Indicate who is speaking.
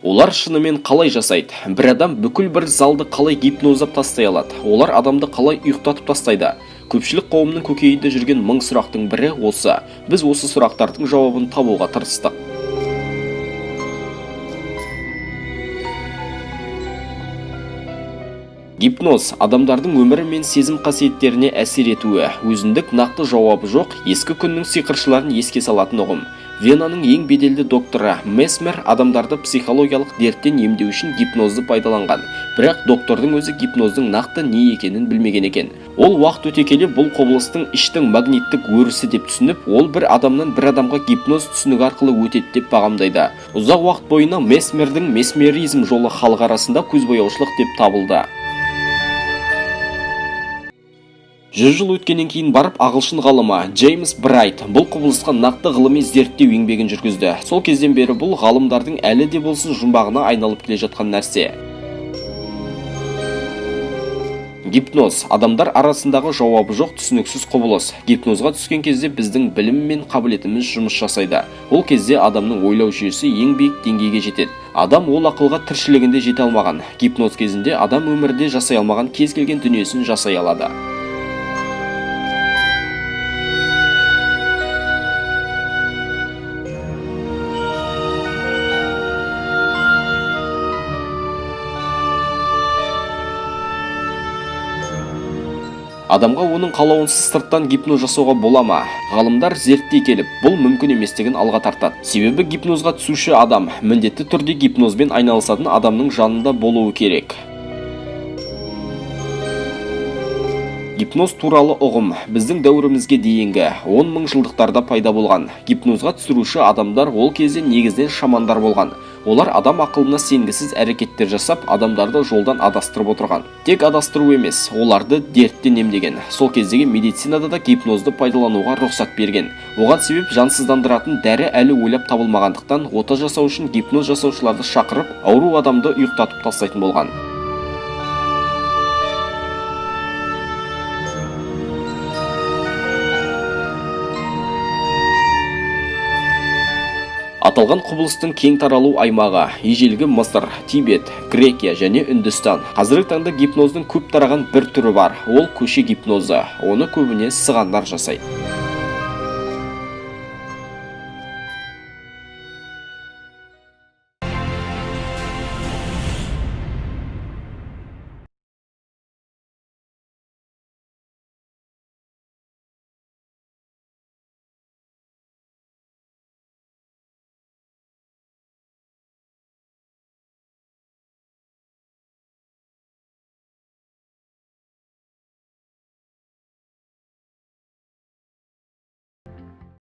Speaker 1: Олар шынымен қалай жасайды? Бір адам бүкіл бір залды қалай гипноздап тастай алады? Олар адамды қалай ұйықтатып тастайды? Көпшілік қауымның көкейінде жүрген мың сұрақтың бірі осы. Біз осы сұрақтардың жауабын табуға тырыстық. Гипноз адамдардың өмірі мен сезім қасиеттеріне әсер етуі, өзіндік нақты жауабы жоқ, ескі күннің сиқыршыларын еске салатын ұғым. Венаның ең беделді докторы Месмер адамдарды психологиялық дерттен емдеу үшін гипнозды пайдаланған. Бірақ доктордың өзі гипноздың нақты не екенін білмеген екен. Ол уақыт өте келе бұл құбылыстың іштің магниттік өрісі деп түсініп, ол бір адамнан бір адамға гипноз түсінігі арқылы өтеді деп бағамдайды. Ұзақ уақыт бойына Месмердің месмеризм жолы халық арасында көзбояушылық деп табылды. 100 жыл өткеннен кейін барып ағылшын ғалымы Джеймс Брайт бұл құбылысқа нақты ғылыми зерттеу еңбегін жүргізді. Сол кезден бері бұл ғалымдардың әлі де болсын жұмбағына айналып келе жатқан нәрсе. Гипноз адамдар арасындағы жауабы жоқ түсініксіз құбылыс. Гипнозға түскен кезде біздің білім мен қабілетіміз жұмыс жасайды. Ол кезде адамның ойлау жүйесі ең биік деңгейге жетеді. Адам ол ақылға тіршілігінде жете алмаған. Гипноз кезінде адам өмірде жасай алмаған кез келген дүниесін жасай алады. Адамға оның қалауынсыз сырттан гипноз жасауға бола ма? Ғалымдар зерттей келіп, бұл мүмкін еместігін алға тартады. Себебі гипнозға түсуші адам міндетті түрде гипнозбен айналысатын адамның жанында болуы керек. Гипноз туралы ұғым біздің дәуірімізге дейінгі 10 мың жылдықтарда пайда болған. Гипнозға түсіруші адамдар ол кезде негізінен шамандар болған. Олар адам ақылына сенгісіз әрекеттер жасап, адамдарды жолдан адастырып отырған. Тек адастыру емес, оларды дерттен емдеген. Сол кездегі медицинада да гипнозды пайдалануға рұқсат берген. Оған себеп жансыздандыратын дәрі әлі ойлап табылмағандықтан, ота жасау үшін гипноз жасаушыларды шақырып, ауру адамды ұйықтатып тастайтын болған. Аталған құбылыстың кең таралу аймағы ежелгі Мысыр, Тибет, Грекия және Үндістан. Қазіргі таңда гипноздың көп тараған бір түрі бар. Ол көше гипнозы. Оны көбіне сығандар жасайды.